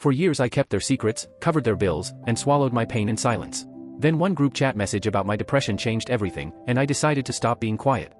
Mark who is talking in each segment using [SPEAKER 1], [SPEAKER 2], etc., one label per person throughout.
[SPEAKER 1] For years I kept their secrets, covered their bills, and swallowed my pain in silence. Then one group chat message about my depression changed everything, and I decided to stop being quiet.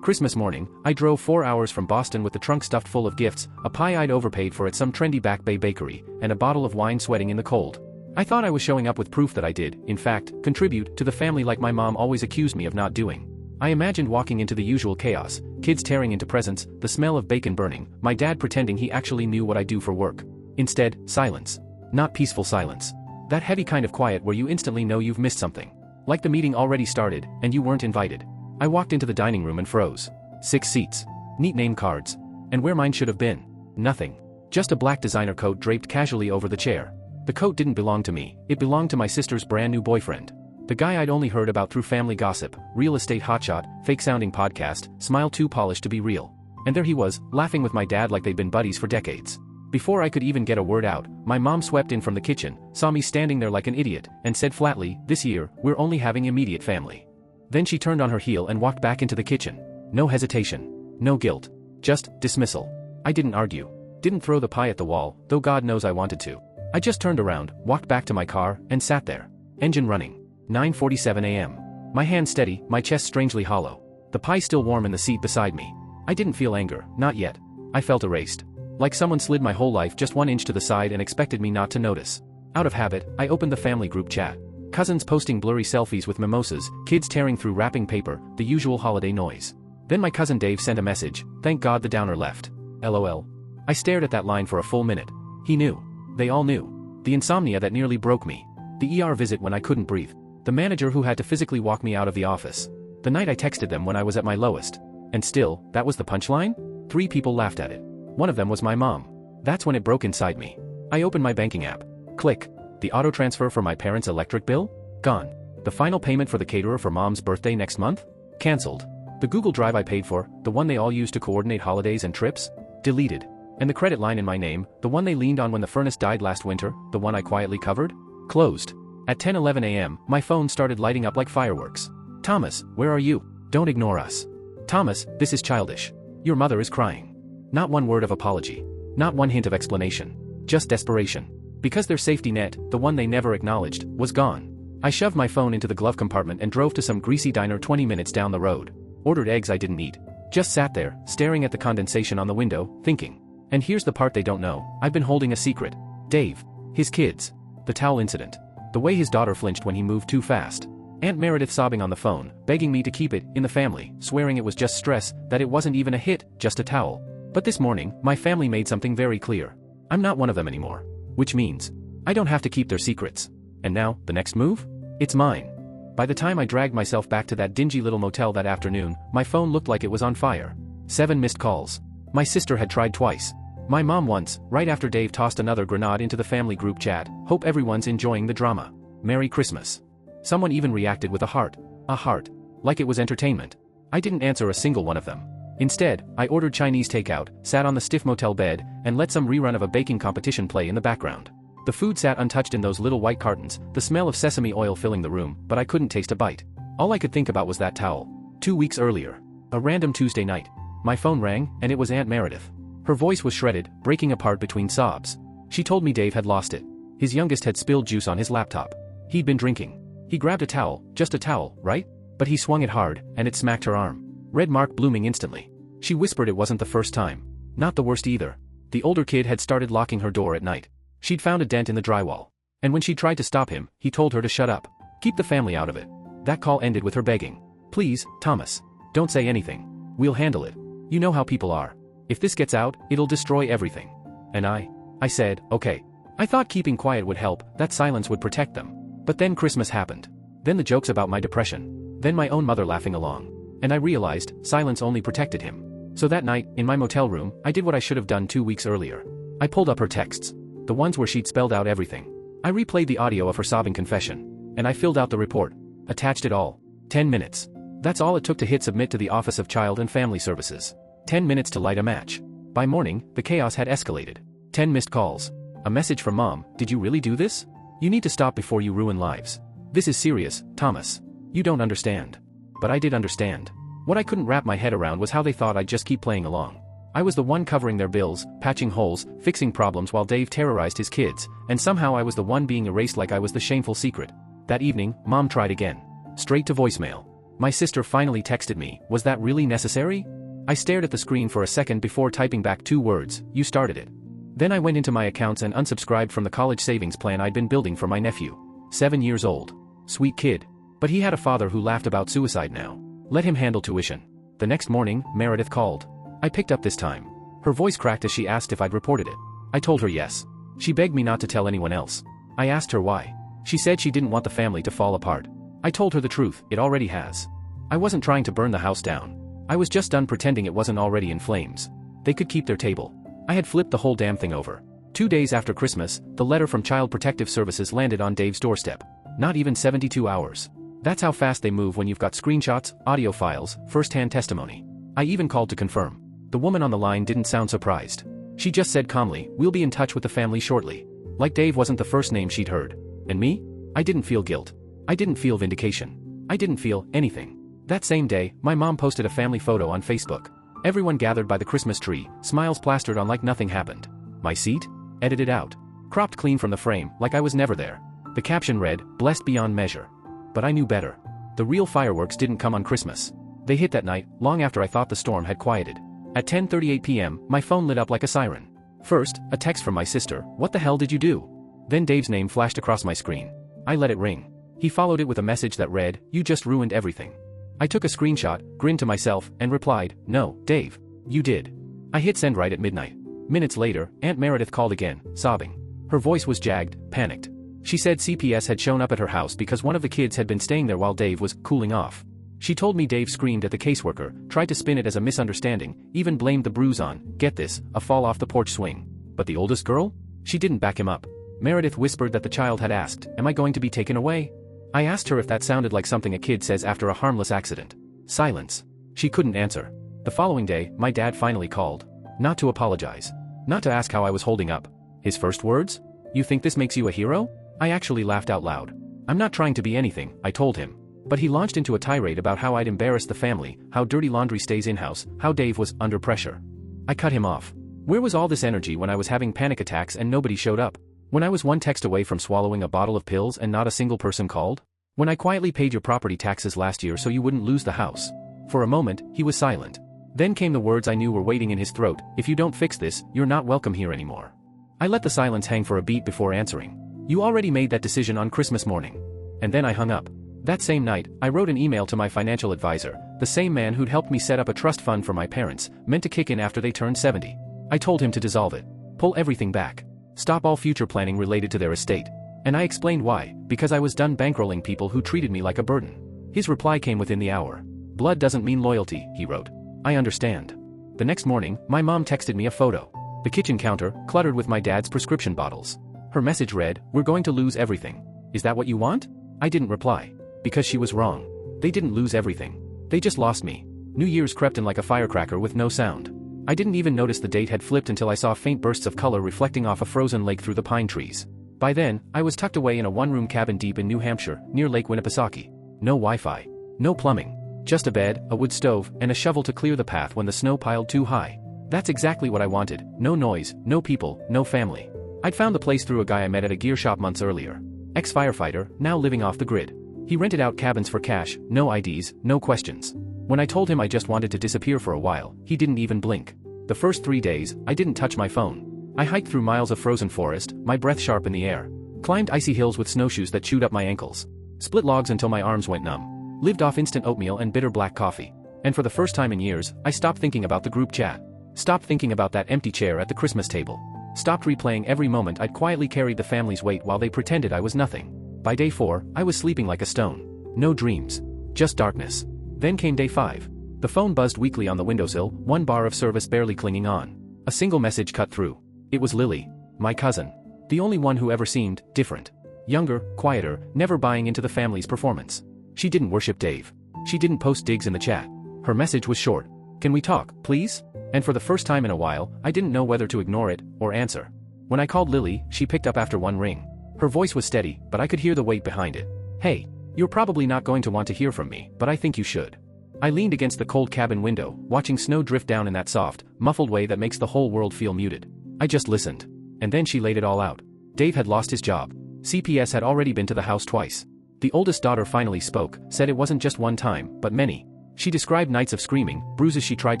[SPEAKER 1] Christmas morning, I drove 4 hours from Boston with the trunk stuffed full of gifts, a pie I'd overpaid for at some trendy Back Bay bakery, and a bottle of wine sweating in the cold. I thought I was showing up with proof that I did, in fact, contribute to the family like my mom always accused me of not doing. I imagined walking into the usual chaos, kids tearing into presents, the smell of bacon burning, my dad pretending he actually knew what I do for work. Instead, silence. Not peaceful silence. That heavy kind of quiet where you instantly know you've missed something. Like the meeting already started, and you weren't invited. I walked into the dining room and froze. 6 seats. Neat name cards. And where mine should have been. Nothing. Just a black designer coat draped casually over the chair. The coat didn't belong to me, it belonged to my sister's brand new boyfriend. The guy I'd only heard about through family gossip, real estate hotshot, fake-sounding podcast, smile too polished to be real. And there he was, laughing with my dad like they'd been buddies for decades. Before I could even get a word out, my mom swept in from the kitchen, saw me standing there like an idiot, and said flatly, "This year, we're only having immediate family." Then she turned on her heel and walked back into the kitchen. No hesitation. No guilt. Just dismissal. I didn't argue. Didn't throw the pie at the wall, though God knows I wanted to. I just turned around, walked back to my car, and sat there. Engine running. 9:47 a.m. My hand steady, my chest strangely hollow. The pie still warm in the seat beside me. I didn't feel anger, not yet. I felt erased. Like someone slid my whole life just 1 inch to the side and expected me not to notice. Out of habit, I opened the family group chat. Cousins posting blurry selfies with mimosas, kids tearing through wrapping paper, the usual holiday noise. Then my cousin Dave sent a message, "Thank God the downer left. LOL." I stared at that line for a full minute. He knew. They all knew. The insomnia that nearly broke me. The ER visit when I couldn't breathe. The manager who had to physically walk me out of the office. The night I texted them when I was at my lowest. And still, that was the punchline? 3 people laughed at it. One of them was my mom. That's when it broke inside me. I opened my banking app. Click. The auto transfer for my parents' electric bill? Gone. The final payment for the caterer for mom's birthday next month? Cancelled. The Google Drive I paid for, the one they all use to coordinate holidays and trips? Deleted. And the credit line in my name, the one they leaned on when the furnace died last winter, the one I quietly covered? Closed. At 10:11 a.m., my phone started lighting up like fireworks. "Thomas, where are you? Don't ignore us. Thomas, this is childish. Your mother is crying." Not one word of apology. Not one hint of explanation. Just desperation. Because their safety net, the one they never acknowledged, was gone. I shoved my phone into the glove compartment and drove to some greasy diner 20 minutes down the road. Ordered eggs I didn't eat. Just sat there, staring at the condensation on the window, thinking. And here's the part they don't know, I've been holding a secret. Dave. His kids. The towel incident. The way his daughter flinched when he moved too fast. Aunt Meredith sobbing on the phone, begging me to keep it in the family, swearing it was just stress, that it wasn't even a hit, just a towel. But this morning, my family made something very clear. I'm not one of them anymore. Which means, I don't have to keep their secrets. And now, the next move? It's mine. By the time I dragged myself back to that dingy little motel that afternoon, my phone looked like it was on fire. 7 missed calls. My sister had tried twice. My mom once, right after Dave tossed another grenade into the family group chat, "Hope everyone's enjoying the drama. Merry Christmas." Someone even reacted with a heart. A heart. Like it was entertainment. I didn't answer a single one of them. Instead, I ordered Chinese takeout, sat on the stiff motel bed, and let some rerun of a baking competition play in the background. The food sat untouched in those little white cartons, the smell of sesame oil filling the room, but I couldn't taste a bite. All I could think about was that towel. 2 weeks earlier. A random Tuesday night. My phone rang, and it was Aunt Meredith. Her voice was shredded, breaking apart between sobs. She told me Dave had lost it. His youngest had spilled juice on his laptop. He'd been drinking. He grabbed a towel, just a towel, right? But he swung it hard, and it smacked her arm. Red mark blooming instantly. She whispered it wasn't the first time. Not the worst either. The older kid had started locking her door at night. She'd found a dent in the drywall. And when she tried to stop him, he told her to shut up. Keep the family out of it. That call ended with her begging. "Please, Thomas. Don't say anything. We'll handle it. You know how people are. If this gets out, it'll destroy everything." And I said, okay. I thought keeping quiet would help, that silence would protect them. But then Christmas happened. Then the jokes about my depression. Then my own mother laughing along. And I realized, silence only protected him. So that night, in my motel room, I did what I should have done 2 weeks earlier. I pulled up her texts. The ones where she'd spelled out everything. I replayed the audio of her sobbing confession. And I filled out the report. Attached it all. 10 minutes. That's all it took to hit submit to the Office of Child and Family Services. 10 minutes to light a match. By morning, the chaos had escalated. 10 missed calls. A message from Mom, "Did you really do this? You need to stop before you ruin lives. This is serious, Thomas. You don't understand." But I did understand. What I couldn't wrap my head around was how they thought I'd just keep playing along. I was the one covering their bills, patching holes, fixing problems while Dave terrorized his kids, and somehow I was the one being erased like I was the shameful secret. That evening, Mom tried again. Straight to voicemail. My sister finally texted me, "Was that really necessary?" I stared at the screen for a second before typing back 2 words, "You started it." Then I went into my accounts and unsubscribed from the college savings plan I'd been building for my nephew. 7 years old. Sweet kid. But he had a father who laughed about suicide now. Let him handle tuition. The next morning, Meredith called. I picked up this time. Her voice cracked as she asked if I'd reported it. I told her yes. She begged me not to tell anyone else. I asked her why. She said she didn't want the family to fall apart. I told her the truth, it already has. I wasn't trying to burn the house down. I was just done pretending it wasn't already in flames. They could keep their table. I had flipped the whole damn thing over. 2 days after Christmas, the letter from Child Protective Services landed on Dave's doorstep. Not even 72 hours. That's how fast they move when you've got screenshots, audio files, first-hand testimony. I even called to confirm. The woman on the line didn't sound surprised. She just said calmly, "We'll be in touch with the family shortly." Like Dave wasn't the first name she'd heard. And me? I didn't feel guilt. I didn't feel vindication. I didn't feel anything. That same day, my mom posted a family photo on Facebook. Everyone gathered by the Christmas tree, smiles plastered on like nothing happened. My seat? Edited out. Cropped clean from the frame, like I was never there. The caption read, "Blessed beyond measure." But I knew better. The real fireworks didn't come on Christmas. They hit that night, long after I thought the storm had quieted. At 10:38 p.m., my phone lit up like a siren. First, a text from my sister, "What the hell did you do?" Then Dave's name flashed across my screen. I let it ring. He followed it with a message that read, "You just ruined everything." I took a screenshot, grinned to myself, and replied, "No, Dave. You did." I hit send right at midnight. Minutes later, Aunt Meredith called again, sobbing. Her voice was jagged, panicked. She said CPS had shown up at her house because one of the kids had been staying there while Dave was cooling off. She told me Dave screamed at the caseworker, tried to spin it as a misunderstanding, even blamed the bruise on, get this, a fall off the porch swing. But the oldest girl? She didn't back him up. Meredith whispered that the child had asked, "Am I going to be taken away?" I asked her if that sounded like something a kid says after a harmless accident. Silence. She couldn't answer. The following day, my dad finally called. Not to apologize. Not to ask how I was holding up. His first words? "You think this makes you a hero?" I actually laughed out loud. "I'm not trying to be anything," I told him. But he launched into a tirade about how I'd embarrassed the family, how dirty laundry stays in-house, how Dave was under pressure. I cut him off. Where was all this energy when I was having panic attacks and nobody showed up? When I was one text away from swallowing a bottle of pills and not a single person called? When I quietly paid your property taxes last year so you wouldn't lose the house? For a moment, he was silent. Then came the words I knew were waiting in his throat, "If you don't fix this, you're not welcome here anymore." I let the silence hang for a beat before answering. "You already made that decision on Christmas morning." And then I hung up. That same night, I wrote an email to my financial advisor, the same man who'd helped me set up a trust fund for my parents, meant to kick in after they turned 70. I told him to dissolve it. Pull everything back. Stop all future planning related to their estate. And I explained why, because I was done bankrolling people who treated me like a burden. His reply came within the hour. "Blood doesn't mean loyalty," he wrote. "I understand." The next morning, my mom texted me a photo. The kitchen counter, cluttered with my dad's prescription bottles. Her message read, "We're going to lose everything. Is that what you want?" I didn't reply. Because she was wrong. They didn't lose everything. They just lost me. New Year's crept in like a firecracker with no sound. I didn't even notice the date had flipped until I saw faint bursts of color reflecting off a frozen lake through the pine trees. By then, I was tucked away in a one-room cabin deep in New Hampshire, near Lake Winnipesaukee. No Wi-Fi. No plumbing. Just a bed, a wood stove, and a shovel to clear the path when the snow piled too high. That's exactly what I wanted. No noise, no people, no family. I'd found the place through a guy I met at a gear shop months earlier. Ex-firefighter, now living off the grid. He rented out cabins for cash, no IDs, no questions. When I told him I just wanted to disappear for a while, he didn't even blink. The first 3 days, I didn't touch my phone. I hiked through miles of frozen forest, my breath sharp in the air. Climbed icy hills with snowshoes that chewed up my ankles. Split logs until my arms went numb. Lived off instant oatmeal and bitter black coffee. And for the first time in years, I stopped thinking about the group chat. Stopped thinking about that empty chair at the Christmas table. Stopped replaying every moment I'd quietly carried the family's weight while they pretended I was nothing. By day 4, I was sleeping like a stone. No dreams. Just darkness. Then came day 5. The phone buzzed weakly on the windowsill, one bar of service barely clinging on. A single message cut through. It was Lily, my cousin. The only one who ever seemed different. Younger, quieter, never buying into the family's performance. She didn't worship Dave. She didn't post digs in the chat. Her message was short. "Can we talk, please?" And for the first time in a while, I didn't know whether to ignore it or answer. When I called Lily, she picked up after one ring. Her voice was steady, but I could hear the weight behind it. "Hey, you're probably not going to want to hear from me, but I think you should. I leaned against the cold cabin window, watching snow drift down in that soft, muffled way that makes the whole world feel muted. I just listened. And then she laid it all out. Dave had lost his job. CPS had already been to the house twice. The oldest daughter finally spoke, said it wasn't just one time, but many. She described nights of screaming, bruises she tried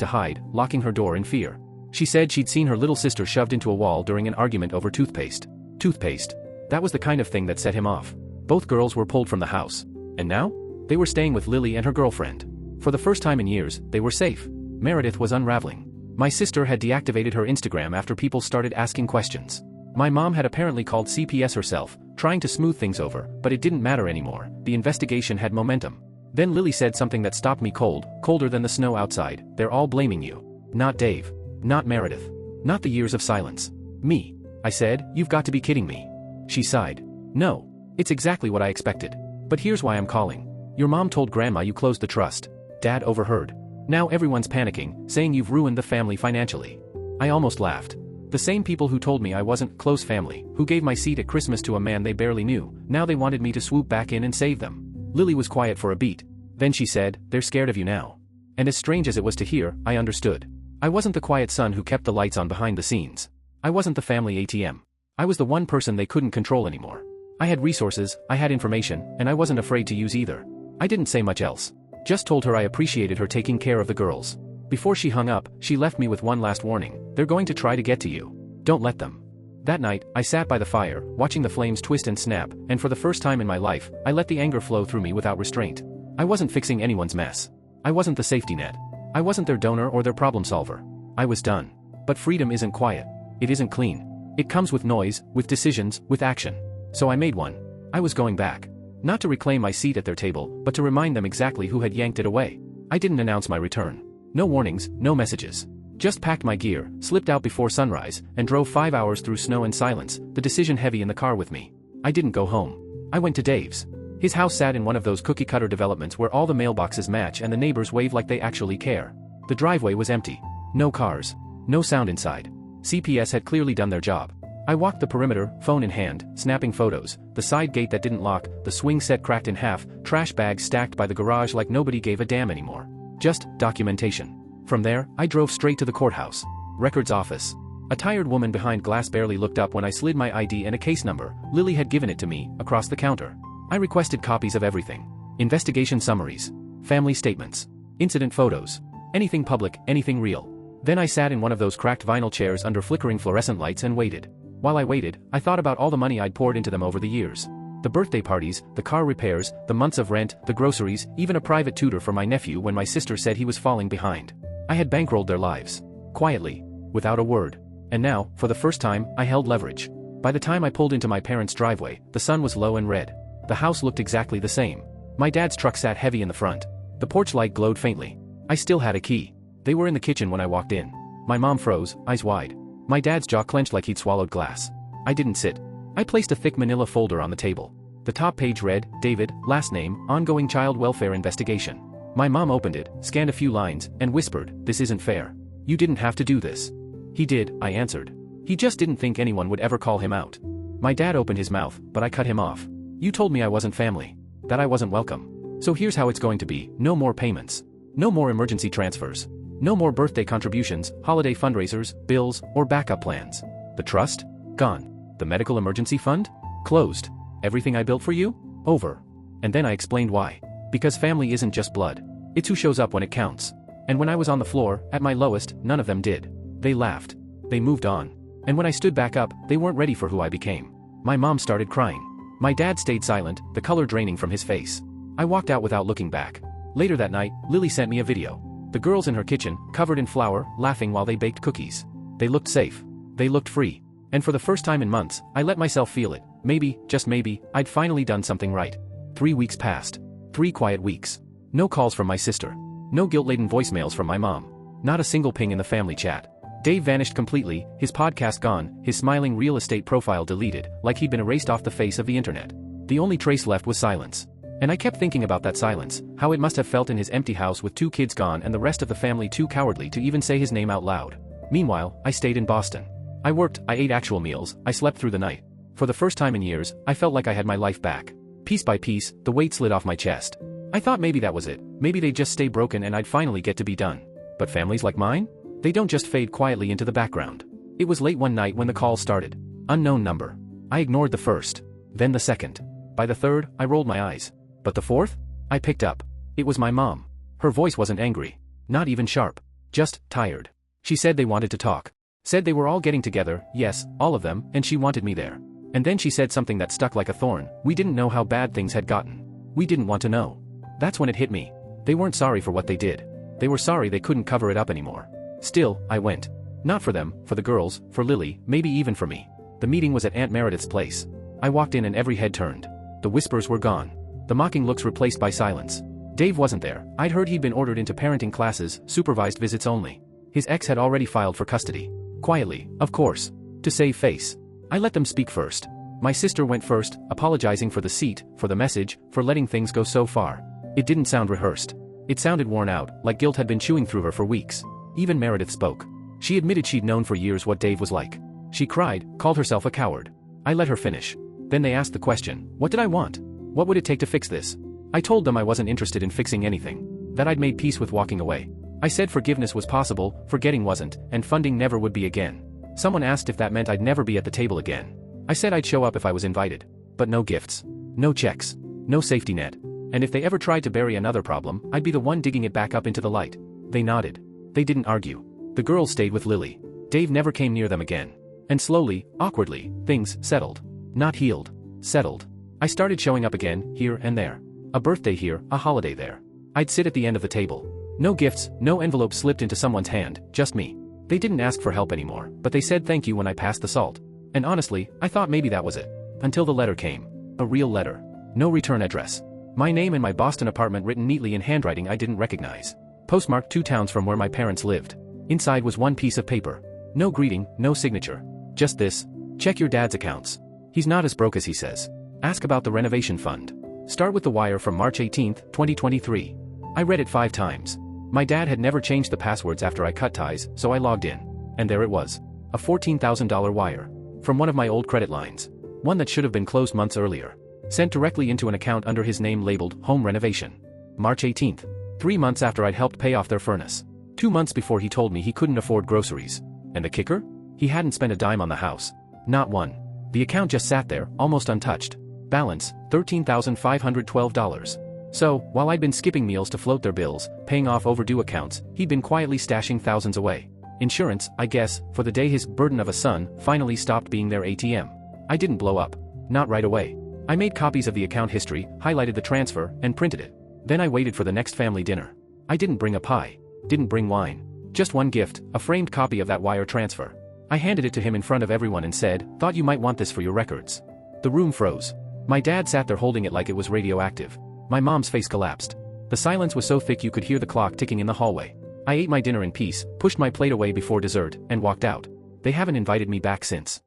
[SPEAKER 1] to hide, locking her door in fear. She said she'd seen her little sister shoved into a wall during an argument over toothpaste. Toothpaste. That was the kind of thing that set him off. Both girls were pulled from the house. And now? They were staying with Lily and her girlfriend. For the first time in years, they were safe. Meredith was unraveling. My sister had deactivated her Instagram after people started asking questions. My mom had apparently called CPS herself, trying to smooth things over, but it didn't matter anymore. The investigation had momentum. Then Lily said something that stopped me cold, colder than the snow outside. They're all blaming you. Not Dave. Not Meredith. Not the years of silence. Me. I said, you've got to be kidding me. She sighed. No. It's exactly what I expected. But here's why I'm calling. Your mom told Grandma you closed the trust. Dad overheard. Now everyone's panicking, saying you've ruined the family financially. I almost laughed. The same people who told me I wasn't close family, who gave my seat at Christmas to a man they barely knew, now they wanted me to swoop back in and save them. Lily was quiet for a beat. Then she said, they're scared of you now. And as strange as it was to hear, I understood. I wasn't the quiet son who kept the lights on behind the scenes. I wasn't the family ATM. I was the one person they couldn't control anymore. I had resources, I had information, and I wasn't afraid to use either. I didn't say much else. Just told her I appreciated her taking care of the girls. Before she hung up, she left me with one last warning. They're going to try to get to you. Don't let them. That night, I sat by the fire, watching the flames twist and snap, and for the first time in my life, I let the anger flow through me without restraint. I wasn't fixing anyone's mess. I wasn't the safety net. I wasn't their donor or their problem solver. I was done. But freedom isn't quiet. It isn't clean. It comes with noise, with decisions, with action. So I made one. I was going back. Not to reclaim my seat at their table, but to remind them exactly who had yanked it away. I didn't announce my return. No warnings, no messages. Just packed my gear, slipped out before sunrise, and drove 5 hours through snow and silence, the decision heavy in the car with me. I didn't go home. I went to Dave's. His house sat in one of those cookie-cutter developments where all the mailboxes match and the neighbors wave like they actually care. The driveway was empty. No cars. No sound inside. CPS had clearly done their job. I walked the perimeter, phone in hand, snapping photos, the side gate that didn't lock, the swing set cracked in half, trash bags stacked by the garage like nobody gave a damn anymore. Just documentation. From there, I drove straight to the courthouse. Records office. A tired woman behind glass barely looked up when I slid my ID and a case number. Lily had given it to me, across the counter. I requested copies of everything. Investigation summaries. Family statements. Incident photos. Anything public, anything real. Then I sat in one of those cracked vinyl chairs under flickering fluorescent lights and waited. While I waited, I thought about all the money I'd poured into them over the years. The birthday parties, the car repairs, the months of rent, the groceries, even a private tutor for my nephew when my sister said he was falling behind. I had bankrolled their lives. Quietly. Without a word. And now, for the first time, I held leverage. By the time I pulled into my parents' driveway, the sun was low and red. The house looked exactly the same. My dad's truck sat heavy in the front. The porch light glowed faintly. I still had a key. They were in the kitchen when I walked in. My mom froze, eyes wide. My dad's jaw clenched like he'd swallowed glass. I didn't sit. I placed a thick manila folder on the table. The top page read, David, last name, ongoing child welfare investigation. My mom opened it, scanned a few lines, and whispered, this isn't fair. You didn't have to do this. He did, I answered. He just didn't think anyone would ever call him out. My dad opened his mouth, but I cut him off. You told me I wasn't family. That I wasn't welcome. So here's how it's going to be, no more payments. No more emergency transfers. No more birthday contributions, holiday fundraisers, bills, or backup plans. The trust? Gone. The medical emergency fund? Closed. Everything I built for you? Over. And then I explained why. Because family isn't just blood. It's who shows up when it counts. And when I was on the floor, at my lowest, none of them did. They laughed. They moved on. And when I stood back up, they weren't ready for who I became. My mom started crying. My dad stayed silent, the color draining from his face. I walked out without looking back. Later that night, Lily sent me a video. The girls in her kitchen, covered in flour, laughing while they baked cookies. They looked safe. They looked free. And for the first time in months, I let myself feel it. Maybe, just maybe, I'd finally done something right. 3 weeks passed. 3 quiet weeks. No calls from my sister. No guilt-laden voicemails from my mom. Not a single ping in the family chat. Dave vanished completely, his podcast gone, his smiling real estate profile deleted, like he'd been erased off the face of the internet. The only trace left was silence. And I kept thinking about that silence, how it must have felt in his empty house with 2 kids gone and the rest of the family too cowardly to even say his name out loud. Meanwhile, I stayed in Boston. I worked, I ate actual meals, I slept through the night. For the first time in years, I felt like I had my life back. Piece by piece, the weight slid off my chest. I thought maybe that was it, Maybe they'd just stay broken and I'd finally get to be done. But families like mine? They don't just fade quietly into the background. It was late one night when the call started. Unknown number. I ignored the first. Then the second. By the third, I rolled my eyes. But the fourth? I picked up. It was my mom. Her voice wasn't angry. Not even sharp. Just tired. She said they wanted to talk. Said they were all getting together, yes, all of them, and she wanted me there. And then she said something that stuck like a thorn. We didn't know how bad things had gotten. We didn't want to know. That's when it hit me. They weren't sorry for what they did. They were sorry they couldn't cover it up anymore. Still, I went. Not for them, for the girls, for Lily, maybe even for me. The meeting was at Aunt Meredith's place. I walked in and every head turned. The whispers were gone. The mocking looks replaced by silence. Dave wasn't there. I'd heard he'd been ordered into parenting classes, supervised visits only. His ex had already filed for custody. Quietly, of course. To save face. I let them speak first. My sister went first, apologizing for the seat, for the message, for letting things go so far. It didn't sound rehearsed. It sounded worn out, like guilt had been chewing through her for weeks. Even Meredith spoke. She admitted she'd known for years what Dave was like. She cried, called herself a coward. I let her finish. Then they asked the question, what did I want? What would it take to fix this? I told them I wasn't interested in fixing anything. That I'd made peace with walking away. I said forgiveness was possible, forgetting wasn't, and funding never would be again. Someone asked if that meant I'd never be at the table again. I said I'd show up if I was invited. But no gifts. No checks. No safety net. And if they ever tried to bury another problem, I'd be the one digging it back up into the light. They nodded. They didn't argue. The girls stayed with Lily. Dave never came near them again. And slowly, awkwardly, things settled. Not healed. Settled. I started showing up again, here and there. A birthday here, a holiday there. I'd sit at the end of the table. No gifts, no envelope slipped into someone's hand, just me. They didn't ask for help anymore, but they said thank you when I passed the salt. And honestly, I thought maybe that was it. Until the letter came. A real letter. No return address. My name and my Boston apartment written neatly in handwriting I didn't recognize. Postmarked 2 towns from where my parents lived. Inside was one piece of paper. No greeting, no signature. Just this. Check your dad's accounts. He's not as broke as he says. Ask about the renovation fund. Start with the wire from March 18, 2023. I read it 5 times. My dad had never changed the passwords after I cut ties, so I logged in. And there it was. A $14,000 wire. From one of my old credit lines. One that should have been closed months earlier. Sent directly into an account under his name labeled Home Renovation. March 18th. 3 months after I'd helped pay off their furnace. 2 months before he told me he couldn't afford groceries. And the kicker? He hadn't spent a dime on the house. Not one. The account just sat there, almost untouched. Balance, $13,512. So, while I'd been skipping meals to float their bills, paying off overdue accounts, he'd been quietly stashing thousands away. Insurance, I guess, for the day his burden of a son finally stopped being their ATM. I didn't blow up. Not right away. I made copies of the account history, highlighted the transfer, and printed it. Then I waited for the next family dinner. I didn't bring a pie. Didn't bring wine. Just one gift, a framed copy of that wire transfer. I handed it to him in front of everyone and said, thought you might want this for your records. The room froze. My dad sat there holding it like it was radioactive. My mom's face collapsed. The silence was so thick you could hear the clock ticking in the hallway. I ate my dinner in peace, pushed my plate away before dessert, and walked out. They haven't invited me back since.